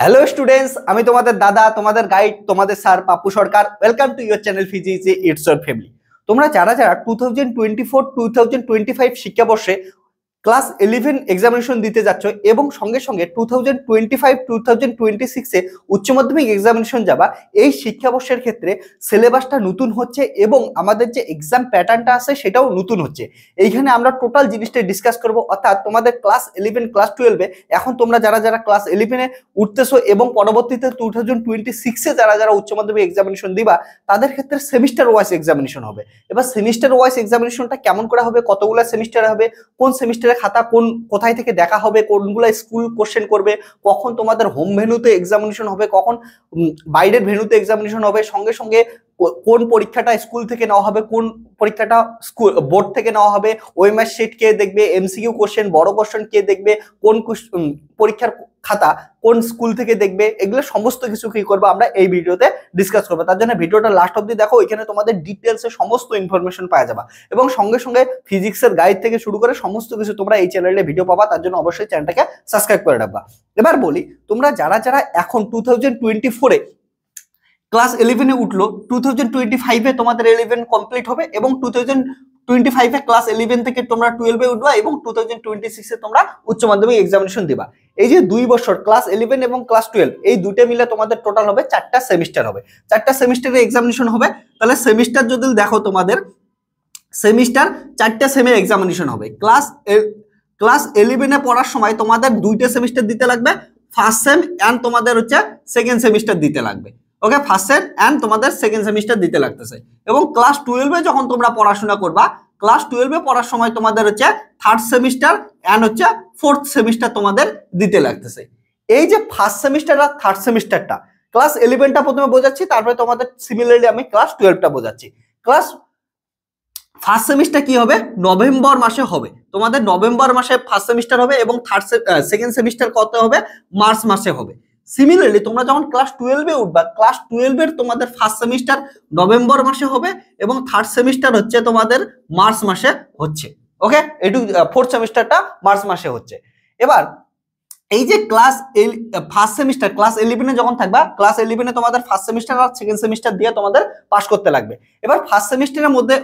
Hello students, আমি তোমাদের দাদা, তোমাদের গাইড, তোমাদের sir Pappu Sarkar. Welcome to your channel physics it's your family. তোমরা যারা যারা 2024-2025 শিক্ষাবর্ষে ক্লাস 11 এক্সামিনেশন দিতে যাচ্ছ এবং সঙ্গে সঙ্গে 2025-2026 এ উচ্চ মাধ্যমিক এক্সামিনেশন যাবা, এই শিক্ষাবর্ষের ক্ষেত্রে সিলেবাসটা নতুন হচ্ছে এবং আমাদের যে এক্সাম প্যাটার্নটা আছে সেটাও নতুন হচ্ছে। এইখানে আমরা টোটাল জিনিসটা ডিসকাস করব, অর্থাৎ তোমাদের ক্লাস 11 ক্লাস 12 এখন তোমরা যারা যারা ক্লাস 11 উঠতেছো এবং পরবর্তীতে 2026 যারা যারা উচ্চ মাধ্যমিক এক্সামিনেশন দিবা, তাদের ক্ষেত্রে সেমিস্টার ওয়াইজ এক্সামিনেশন হবে। এবার সেমিস্টার ওয়াইজ এক্সামিনেশনটা কেমন করে হবে, কতগুলো সেমিস্টার হবে, কোন সেমিস্টারে খাতা কোথায় থেকে দেখা হবে, কোনগুলো স্কুল কোশ্চেন করবে, কখন তোমাদের হোম ভেন্যুতে এক্সামিনেশন হবে, কখন বাইরের ভেন্যুতে এক্সামিনেশন হবে, সঙ্গে সঙ্গে কোন পরীক্ষাটা স্কুল থেকে নেওয়া হবে, কোন পরীক্ষাটা স্কুল বোর্ড থেকে নেওয়া হবে, ওএমআর শিট কে দেখবে, এমসিকিউ কোশ্চেন বড় কোশ্চেন কে দেখবে, কোন পরীক্ষার খাতা কোন স্কুল থেকে দেখবে, এগুলো সমস্ত কিছু কি করবো আমরা এই ভিডিওতে ডিসকাস করবো। তার জন্য ভিডিওটা লাস্ট অব্দি দেখো, এখানে তোমাদের ডিটেলসে সমস্ত ইনফরমেশন পাওয়া যাবে এবং সঙ্গে সঙ্গে ফিজিক্সের গাইড থেকে শুরু করে সমস্ত কিছু তোমরা এই চ্যানেলে ভিডিও পাবা। তার জন্য অবশ্যই চ্যানেলটাকে সাবস্ক্রাইব করে রাখবা। এবার বলি, তোমরা যারা যারা এখন 2024 ক্লাস 11 উঠলো, 2025 তোমাদের 11 কমপ্লিট হবে এবং 2025 ক্লাস 11 থেকে তোমরা 12 উঠবা এবং 2026 তোমরা উচ্চ মাধ্যমিক এক্সামিনেশন দিবা। এই যে 2 বছর ক্লাস 11 এবং ক্লাস 12 এই দুটো মিলে তোমাদের টোটাল হবে 4টা সেমিস্টার হবে। 4টা সেমিস্টারে এক্সামিনেশন হবে। তাহলে সেমিস্টার যদি দেখো, তোমাদের সেমিস্টার 4টা সেমে এক্সামিনেশন হবে। ক্লাস 11 পড়ার সময় তোমাদের 2টা সেমিস্টার দিতে লাগবে, ফার্স্ট সেম এন্ড তোমাদের হচ্ছে সেকেন্ড সেমিস্টার দিতে লাগবে। ওকে, ফার্স্ট সেম এন্ড তোমাদের সেকেন্ড সেমিস্টার দিতে লাগতেছে। এবং ক্লাস 12 যখন তোমরা পড়াশোনা করবা, ক্লাস 12 পড়ার সময় তোমাদের হচ্ছে থার্ড সেমিস্টার এন্ড হচ্ছে ফোর্থ সেমিস্টার তোমাদের দিতে লাগতেছে। এই যে ফার্স্ট সেমিস্টার আর থার্ড সেমিস্টারটা, ক্লাস 11টা প্রথমে বোঝাচ্ছি, তারপরে তোমাদের সিমিলারলি আমি ক্লাস 12টা বোঝাচ্ছি। ক্লাস ফার্স্ট সেমিস্টার কি হবে, নভেম্বর মাসে হবে। তোমাদের নভেম্বর মাসে ফার্স্ট সেমিস্টার হবে এবং সেকেন্ড সেমিস্টার কত হবে, মার্চ মাসে হবে। সিমিলারলি তোমরা যখন ক্লাস 12 উঠবা, ক্লাস 12 তোমাদের ফার্স্ট সেমিস্টার নভেম্বর মাসে হবে এবং থার্ড সেমিস্টার হচ্ছে তোমাদের মার্চ মাসে হচ্ছে। ওকে, এইটু ফোর্থ সেমিস্টারটা মার্চ মাসে হচ্ছে। এবার এই যে ফার্স্ট সেমিস্টার ক্লাস 11 যখন থাকবা, ক্লাস 11 তোমাদের ফার্স্ট সেমিস্টার আর সেকেন্ড সেমিস্টার দিয়ে তোমাদের পাস করতে লাগবে। এবার ফার্স্ট সেমিস্টারের মধ্যে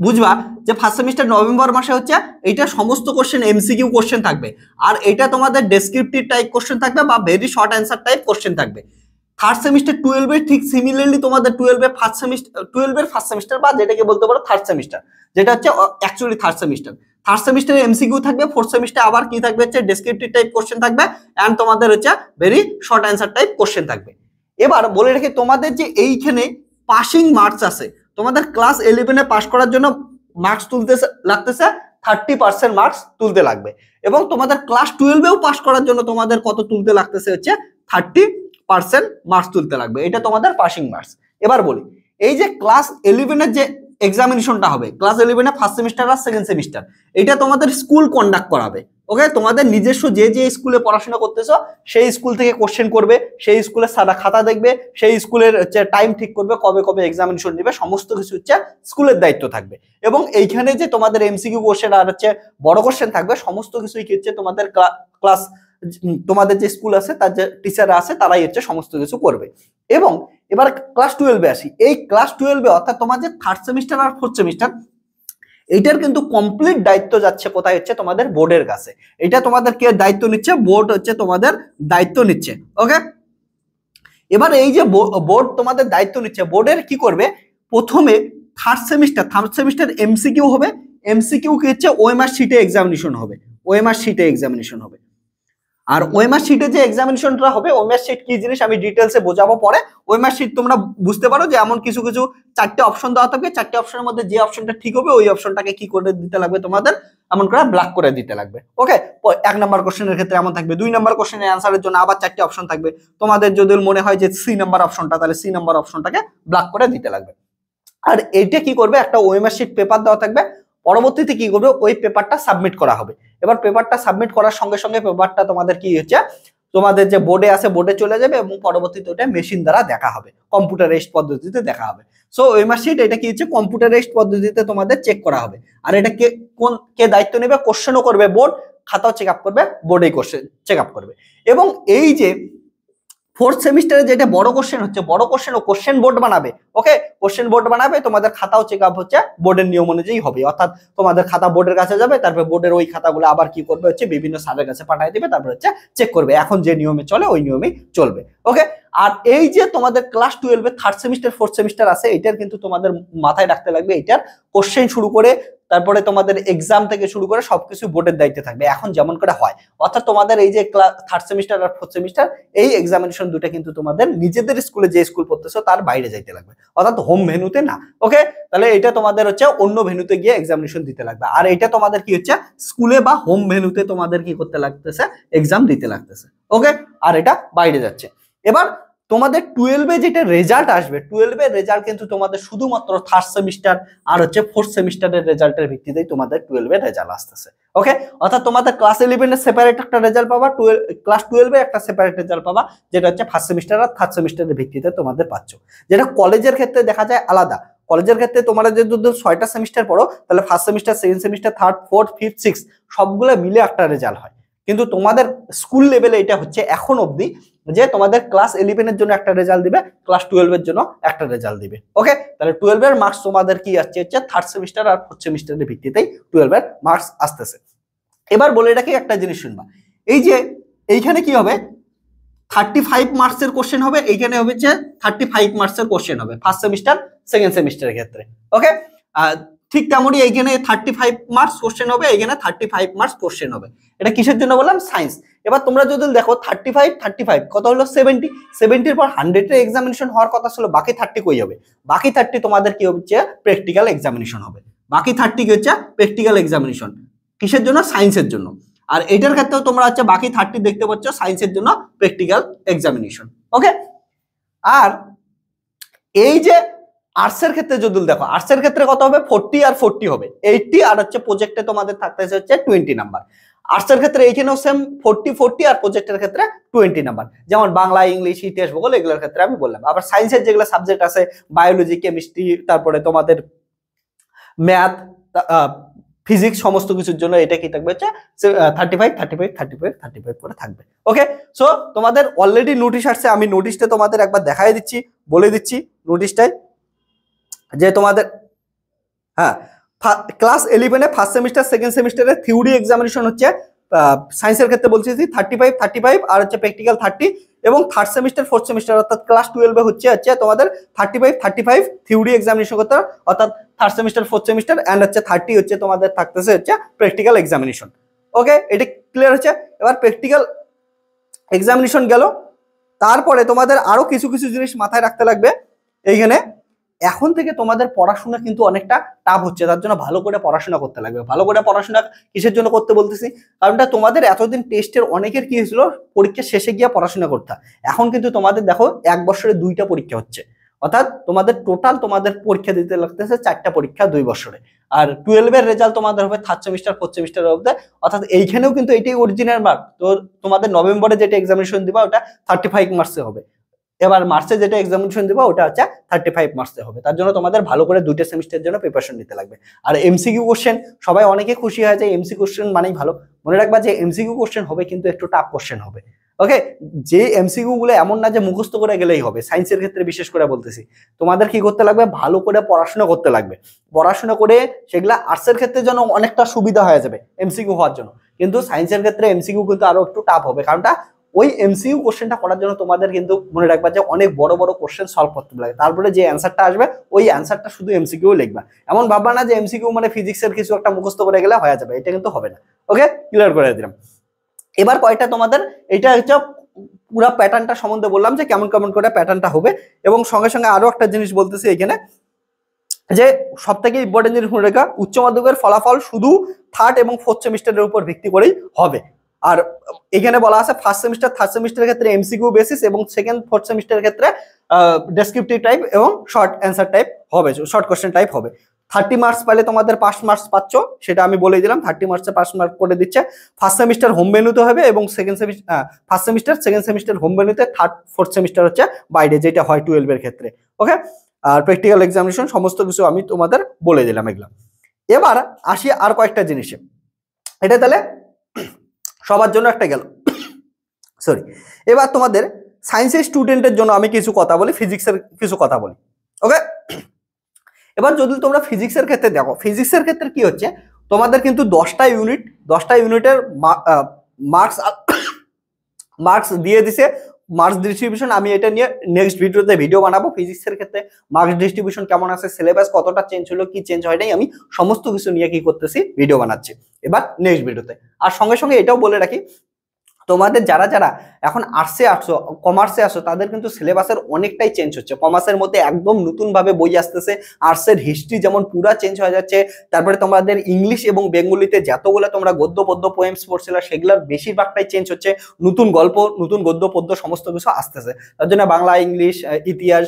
বুঝবা যে ফার্স্ট সেমিস্টার নভেম্বর মাসে হচ্ছে, এইটা সমস্ত কোশ্চেন এমসিকিউ কোশ্চেন থাকবে আর এটা তোমাদের ডেসক্রিপটিভ টাইপ কোশ্চেন থাকবে বা very short answer type question থাকবে। থার্ড সেমিস্টার 12 ঠিক সিমিলারলি তোমাদের 12 ফার্স্ট সেমিস্টার বা যেটাকে বলতে পারো থার্ড সেমিস্টার, যেটা হচ্ছে অ্যাকচুয়ালি থার্ড সেমিস্টারে এমসিকিউ থাকবে, ফোর্থ সেমিস্টার আবার কি থাকবে হচ্ছে ডেসক্রিপটিভ টাইপ কোশ্চেন থাকবে এন্ড তোমাদের হচ্ছে very short answer type question থাকবে। এবার বলে রেখে, তোমাদের যে এইখানে পাসিং মার্কস আছে, তোমাদের ক্লাস 11 পাস করার জন্য মার্কস তুলতে লাগতেছে 30% মার্কস তুলতে লাগবে এবং তোমাদের ক্লাস 12 পাস করার জন্য তোমাদের কত তুলতে লাগতেছে হচ্ছে 30% মার্কস তুলতে লাগবে। এটা তোমাদের পাসিং মার্কস। এবার বলি, এই যে ক্লাস 11 যে এক্সামিনেশনটা হবে, ক্লাস 11 ফার্স্ট সেমিস্টার আর সেকেন্ড সেমিস্টার, এটা তোমাদের স্কুল কন্ডাক্ট করাবে। ওকে, তোমাদের নিজস্ব যে যে স্কুলে পড়াশোনা করতেছো সেই স্কুল থেকে কোশ্চেন করবে, সেই স্কুলের সারা খাতা দেখবে, সেই স্কুলের হচ্ছে টাইম ঠিক করবে কবে কবে এক্সামিনেশন নেবে, সমস্ত কিছু হচ্ছে স্কুলের দায়িত্ব থাকবে। এবং এইখানে যে তোমাদের এমসিকিউ কোশ্চেন আর হচ্ছে বড় কোশ্চেন থাকবে, সমস্ত কিছুই কি হচ্ছে তোমাদের ক্লাস তোমাদের যে স্কুল আছে তার যে টিচার আছে তারাই হচ্ছে সমস্ত কিছু করবে। এবং এবার ক্লাস 12 আসি। এই ক্লাস 12 অর্থাৎ তোমার যে থার্ড সেমিস্টার আর ফোর্থ সেমিস্টার, এইটার কিন্তু কমপ্লিট দায়িত্ব যাচ্ছে কোথায় হচ্ছে তোমাদের বোর্ডের কাছে। এটা তোমাদের কে দায়িত্ব নিচ্ছে, বোর্ড হচ্ছে তোমাদের দায়িত্ব নিচ্ছে। ওকে, এবার এই যে বোর্ড তোমাদের দায়িত্ব নিচ্ছে, বোর্ডের কি করবে, প্রথমে থার্ড সেমিস্টার এমসিকিউ হবে। এমসিকিউ কি হচ্ছে ওএমআর শিটে এক্সামিনেশন হবে, ওএমআর শিটে এক্সামিনেশন হবে। আর ওএমআর শিটে যে এক্সামিনেশনটা হবে, ওএমআর শিট কি জিনিস আমি ডিটেলসে বোঝাবো পরে। ওএমআর শিট তোমরা বুঝতে পারো যে এমন কিছু কিছু 4টে অপশন দেওয়া থাকবে, 4টে অপশনের মধ্যে যে অপশনটা ঠিক হবে ওই অপশনটাকে কি করে দিতে লাগবে, তোমাদের এমন করে ব্ল্যাক করে দিতে লাগবে। ওকে, 1 নাম্বার কোশ্চেনের ক্ষেত্রে এমন থাকবে, 2 নাম্বার কোশ্চেনের অ্যান্সারের জন্য আবার 4টে অপশন থাকবে। তোমাদের যদি মনে হয় যে সি নাম্বার অপশনটা, তাহলে সি নাম্বার অপশনটাকে ব্ল্যাক করে দিতে লাগবে। আর এটা কি করবে, একটা ওএমআর শিট পেপার দেওয়া থাকবে, পরবর্তীতে কি করবে ওই পেপারটা সাবমিট করা হবে। এবার পেপারটা সাবমিট করার সঙ্গে সঙ্গে পেপারটা তোমাদের কি হচ্ছে, তোমাদের যে বোর্ডে আছে বোর্ডে চলে যাবে এবং পরবর্তীতে ওটা মেশিন দ্বারা দেখা হবে, কম্পিউটারাইজড পদ্ধতিতে দেখা হবে। সো ওএমআর শিট এটা কি হচ্ছে কম্পিউটারাইজড পদ্ধতিতে তোমাদের চেক করা হবে। আর এটা কে দায়িত্ব নেবে, কোশ্চেনও করবে বোর্ড, খাতাও চেক আপ করবে বোর্ডেই কোশ্চেন চেক আপ করবে। এবং এই যে ফোর্থ সেমিস্টারে যেটা বড় কোশ্চেন হচ্ছে, বড় কোশ্চেন ও কোশ্চেন বোর্ড বানাবে। ওকে, কোশ্চেন বোর্ড বানাবে, তোমাদের খাতাও চেক আপ হচ্ছে বোর্ডের নিয়ম অনুযায়ী হবে, অর্থাৎ তোমাদের খাতা বোর্ডের কাছে যাবে, তারপর বোর্ডের ওই খাতাগুলো আবার কি করবে হচ্ছে বিভিন্ন স্যারের কাছে পাঠিয়ে দিবে, তারপর হচ্ছে চেক করবে, এখন যে নিয়মে চলে ওই নিয়মেই চলবে। ওকে, আর এই যে তোমাদের ক্লাস 12 এর থার্ড সেমিস্টার ফোর্থ সেমিস্টার আছে, এটার কিন্তু তোমাদের মাথায় রাখতে লাগবে, এটার কোশ্চেন শুরু করে তারপরে তোমাদের এক্সাম থেকে শুরু করে সবকিছু বোর্ডের দায়িত্বে থাকবে, এখন যেমন করে হয়। অর্থাৎ তোমাদের এই যে থার্ড সেমিস্টার আর ফোর্থ সেমিস্টার এই এক্সামিনেশন দুটো কিন্তু তোমাদের নিজেদের স্কুলে যে স্কুল পড়তেছো তার বাইরে যাইতে লাগবে, অর্থাৎ হোম ভেন্যুতে না। ওকে, তাহলে এটা তোমাদের হচ্ছে অন্য ভেন্যুতে গিয়ে এক্সামিনেশন দিতে লাগবে, আর এটা তোমাদের কি হচ্ছে স্কুলে বা হোম ভেন্যুতে তোমাদের কি করতে লাগতেছে, এক্সাম দিতে লাগতেছে। ওকে, আর এটা বাইরে যাচ্ছে। এবার তোমাদের 12 এ যেটা রেজাল্ট আসবে, 12 এর রেজাল্ট কিন্তু তোমাদের শুধুমাত্র থার্ড সেমিস্টার আর হচ্ছে ফোর্থ সেমিস্টারের রেজাল্টের ভিত্তিতেই তোমাদের 12 এর রেজাল্ট আসতেছে। ওকে, অর্থাৎ তোমাদের ক্লাস 11 এর সেপারেট একটা রেজাল্ট পাবা, ক্লাস 12 এ একটা সেপারেট রেজাল্ট পাবা, যেটা হচ্ছে ফার্স্ট সেমিস্টার আর থার্ড সেমিস্টারের ভিত্তিতে তোমাদের পাচ্ছ। যেটা কলেজের ক্ষেত্রে দেখা যায় আলাদা, কলেজের ক্ষেত্রে তোমরা যদি 6টা সেমিস্টার পড়ো তাহলে first semester, second semester, third, fourth, fifth, six সবগুলো মিলে একটা রেজাল্ট হয়। কিন্তু তোমাদের স্কুল লেভেলে এটা হচ্ছে এখন অবধি যে তোমাদের ক্লাস 11 এর জন্য একটা রেজাল্ট দিবে, ক্লাস 12 এর জন্য একটা রেজাল্ট দিবে। ওকে, তাহলে 12 এর মার্কস তোমাদের কি আসছে হচ্ছে থার্ড সেমিস্টার আর ফোর্থ সেমিস্টারের ভিত্তিতেই 12 এর মার্কস আসতেছে। এবার বলে রাখি একটা জিনিস শুনবা, এই যে এইখানে কি হবে 35 মার্কসের কোশ্চেন হবে, এইখানে হবে যে 35 মার্কসের কোশ্চেন হবে ফার্স্ট সেমিস্টার সেকেন্ড সেমিস্টারের ক্ষেত্রে। ওকে, ঠিক তেমনই এইখানে 35 মার্কস কোশ্চেন হবে, এইখানে 35 মার্কস কোশ্চেন হবে। এটা কিসের জন্য বললাম? সায়েন্স। এবার তোমরা যদি দেখো 35 কত হলো 70, 70 পর 100 এর এক্সামিনেশন হওয়ার কথা ছিল, বাকি 30 কই হবে? বাকি 30 তোমাদের কি হচ্ছে প্র্যাকটিক্যাল এক্সামিনেশন হবে, বাকি 30 কি হচ্ছে প্র্যাকটিক্যাল এক্সামিনেশন। কিসের জন্য? সায়েন্সের জন্য। আর এটার ক্ষেত্রেও তোমরা হচ্ছে বাকি 30 দেখতে পাচ্ছ সায়েন্সের জন্য প্র্যাকটিক্যাল এক্সামিনেশন। ওকে, আর এই যে আর্টসের ক্ষেত্রে যদি দেখো, আর্টসের ক্ষেত্রে কত হবে 40 আর 40 হবে 80, আর হচ্ছে প্রজেক্টে তোমাদের থাকতেছে হচ্ছে 20 নাম্বার। আর্টসের ক্ষেত্রে এইখানেও সেম 40 আর প্রজেক্টের ক্ষেত্রে 20 নাম্বার, যেমন বাংলা, ইংলিশ, ইতিহাস, ভূগোল এগুলোর ক্ষেত্রে আমি বললাম। আবার সায়েন্সের যেগুলো সাবজেক্ট আছে বায়োলজি, কেমিস্ট্রি, তারপরে তোমাদের ম্যাথ, ফিজিক্স, সমস্ত কিছুর জন্য এটা কি থাকবে হচ্ছে 35 করে থাকবে। ওকে, সো তোমাদের অলরেডি নোটিশ আসছে, আমি নোটিশটা তোমাদের একবার দেখাই দিচ্ছি, বলে দিচ্ছি নোটিশটাই যে তোমাদের হ্যাঁ ক্লাস 11 এ ফার্স্ট সেমিস্টার সেকেন্ড সেমিস্টারে থিওরি এক্সামিনেশন হচ্ছে সায়েন্সের ক্ষেত্রে বলছি 35 আর হচ্ছে প্র্যাকটিক্যাল 30, এবং থার্ড সেমিস্টার ফোর্থ সেমিস্টার অর্থাৎ ক্লাস 12 এ হচ্ছে তোমাদের 35 থিওরি এক্সামিনেশন করতে হবে, অর্থাৎ third semester fourth semester, and হচ্ছে 30 হচ্ছে তোমাদের থাকতেছে হচ্ছে প্র্যাকটিক্যাল এক্সামিনেশন। ওকে, এটা ক্লিয়ার হচ্ছে। এবার প্র্যাকটিক্যাল এক্সামিনেশন গেল, তারপরে তোমাদের আরো কিছু কিছু জিনিস মাথায় রাখতে লাগবে। এইখানে এখন থেকে তোমাদের পড়াশোনা কিন্তু অনেকটা টাফ হচ্ছে, তার জন্য ভালো করে পড়াশোনা করতে লাগবে। ভালো করে পড়াশোনা কিসের জন্য করতে বলতেছি? কারণটা তোমাদের এতদিন টেস্টের অনেকের কি হয়েছিল পরীক্ষা শেষে গিয়ে পড়াশোনা করতে, এখন কিন্তু তোমাদের দেখো 1 বছরে 2টা পরীক্ষা হচ্ছে, অর্থাৎ তোমাদের টোটাল তোমাদের পরীক্ষা দিতে লাগতেছে 4টা পরীক্ষা 2 বছরে। আর 12 এর রেজাল্ট তোমাদের হবে থার্ড সেমিস্টার ফোর্থ সেমিস্টারের মধ্যে, অর্থাৎ এইখানেও কিন্তু এটাই অরিজিনাল মার্ক। তো তোমাদের নভেম্বরে যেটা এক্সামিনেশন দিবা ওটা 35 মার্কসে হবে, এবার মার্চে যেটা এক্সামিনেশন দিবা ওটা হচ্ছে 35 মার্কসে হবে। তার জন্য তোমাদের ভালো করে 2টা সেমিস্টারের জন্য প্রিপারেশন নিতে লাগবে। আর এমসিকিউ কোশ্চেন, সবাই অনেকে খুশি হয় যে এমসিকিউ কোশ্চেন মানেই ভালো, মনে রাখবা যে এমসিকিউ কোশ্চেন হবে কিন্তু একটু টাফ কোশ্চেন হবে। ওকে, যে এমসিকিউ গুলো এমন না যে মুখস্থ করে গেলেই হবে, সায়েন্সের ক্ষেত্রে বিশেষ করে বলতেছি, তোমাদের কি করতে লাগবে ভালো করে পড়াশোনা করতে লাগবে। পড়াশোনা করে সেগুলা আর্টসের ক্ষেত্রে যেন অনেকটা সুবিধা হয়ে যাবে এমসিকিউ হওয়ার জন্য, কিন্তু সায়েন্সের ক্ষেত্রে এমসিকিউ কিন্তু আরো একটু টাফ হবে, কারণটা ওই এমসিকিউ কোশ্চেনটা করার জন্য তোমাদের কিন্তু মনে রাখবা যে অনেক বড় বড় কোশ্চেন সলভ করতে লাগে, তারপরে যে অ্যান্সারটা আসবে ওই অ্যান্সারটা শুধু এমসিকিউ লিখবা। এমন ভাববা না যে এমসিকিউ মানে ফিজিক্সের কিছু একটা মুখস্থ করে গেলে হয়ে যাবে, এটা কিন্তু হবে না। ওকে, ক্লিয়ার করে দিলাম। এবার কয়টা তোমাদের এটা হচ্ছে পুরো প্যাটার্নটা সম্বন্ধে বললাম যে কেমন কেমন করে প্যাটার্নটা হবে, এবং সঙ্গে সঙ্গে আরো একটা জিনিস বলতেছি এখানে যে সব থেকে ইম্পর্টেন্ট জিনিস মনে রাখা, উচ্চ মাধ্যমিকের ফলাফল শুধু থার্ড এবং ফোর্থ সেমিস্টারের উপর ভিত্তি করেই হবে। আর এখানে বলা আছে ফার্স্ট সেমিস্টার থার্ড সেমিস্টারের ক্ষেত্রে এমসিকিউ বেসিস, এবং সেকেন্ড ফোর্থ সেমিস্টারের ক্ষেত্রে ডেসক্রিপটিভ টাইপ এবং শর্ট অ্যান্সার টাইপ হবে, শর্ট কোশ্চেন টাইপ হবে। 30 মার্কস পাইলে তোমাদের 5 মার্কস পাচ্ছ, সেটা আমি বলে দিলাম। 30 মার্কসে 5 মার্ক করে দিচ্ছে। ফার্স্ট সেমিস্টার হোম ভেন্যুতে হবে, এবং second semester first semester second semester home ভেন্যুতে, থার্ড ফোর্থ সেমিস্টার হচ্ছে বাইরে, যেটা হয় 12 এর ক্ষেত্রে। ওকে, আর প্র্যাকটিক্যাল এক্সামিনেশন সমস্ত কিছু আমি তোমাদের বলে দিলাম এগুলো। এবার আসি আর কয়েকটা জিনিসে, এটা তাহলে সবার জন্য একটা গেল, সরি। এবার তোমাদের সায়েন্সের স্টুডেন্টের জন্য আমি কিছু কথা বলি, ফিজিক্সের কিছু কথা বলি। ওকে, এবার যদি তোমরা ফিজিক্সের ক্ষেত্রে দেখো, ফিজিক্সের ক্ষেত্রে কি হচ্ছে, তোমাদের কিন্তু 10টা ইউনিটের মার্কস দিয়ে দিছে। মার্কস ডিস্ট্রিবিউশন আমি এটা নিয়ে নেক্সট ভিডিওতে ভিডিও বানাবো। ফিজিক্সের ক্ষেত্রে মার্কস ডিস্ট্রিবিউশন কেমন আছে, সিলেবাস কতটা চেঞ্জ হলো, কি চেঞ্জ হয় নাই, আমি সমস্ত কিছু নিয়ে কি করতেছি, ভিডিও বানাচ্ছি এবার নেক্সট ভিডিওতে। আর সঙ্গে সঙ্গে এটাও বলে রাখি, তোমাদের যারা যারা এখন আর্টসে আসো, কমার্সে আসো, তাদের কিন্তু সিলেবাসের অনেকটাই চেঞ্জ হচ্ছে। কমার্সের মধ্যে একদম নতুন ভাবে বই আসতেছে, আর্টসের হিস্ট্রি যেমন পুরা চেঞ্জ হয়ে যাচ্ছে, তারপরে তোমাদের ইংলিশ এবং বেঙ্গলিতে যতগুলো তোমরা গদ্য পদ্য পোয়েমস পড়ছিলে সেগুলোর বেশিরভাগটাই চেঞ্জ হচ্ছে, নতুন গল্প, নতুন গদ্য পদ্য সমস্ত কিছু আসতেছে। তার জন্য বাংলা, ইংলিশ, ইতিহাস,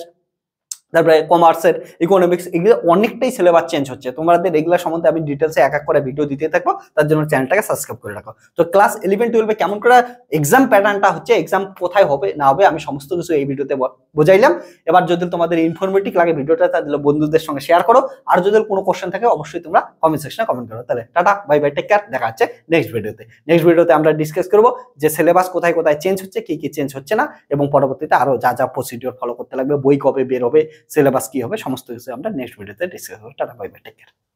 তারপরে কমার্সের ইকোনমিক্স, এগুলো অনেকটাই সিলেবাস চেঞ্জ হচ্ছে। তোমাদের এগুলোর সম্বন্ধে আমি ডিটেলসে এক এক করে ভিডিও দিতে থাকবো, তার জন্য চ্যানেলটাকে সাবস্ক্রাইব করে রাখো। তো ক্লাস 11-12 কেমন করে এক্সাম প্যাটার্নটা হচ্ছে, এক্সাম কোথায় হবে না হবে, আমি সমস্ত কিছু এই ভিডিওতে বোঝাইলাম। এবার যদি তোমাদের ইনফরমেটিভ লাগে ভিডিওটা, তাহলে বন্ধুদের সঙ্গে শেয়ার করো। আর যদি কোনো কোশ্চেন থাকে অবশ্যই তোমরা কমেন্ট সেকশনে কমেন্ট করো। তাহলে টাটা, বাই বাই, টেক কেয়ার, দেখা হচ্ছে নেক্সট ভিডিওতে। নেক্সট ভিডিওতে আমরা ডিসকাস করবো যে সিলেবাস কোথায় কোথায় চেঞ্জ হচ্ছে, কি কি চেঞ্জ হচ্ছে না, এবং পরবর্তীতে আরো যা যা প্রসিডিওর ফলো করতে লাগবে, বই কবে বের হবে, সিলেবাস কি হবে, সমস্ত কিছু আমরা নেক্সট ভিডিওতে ডিসকাস করব। টাটা, বাই বাই, টেক কেয়ার।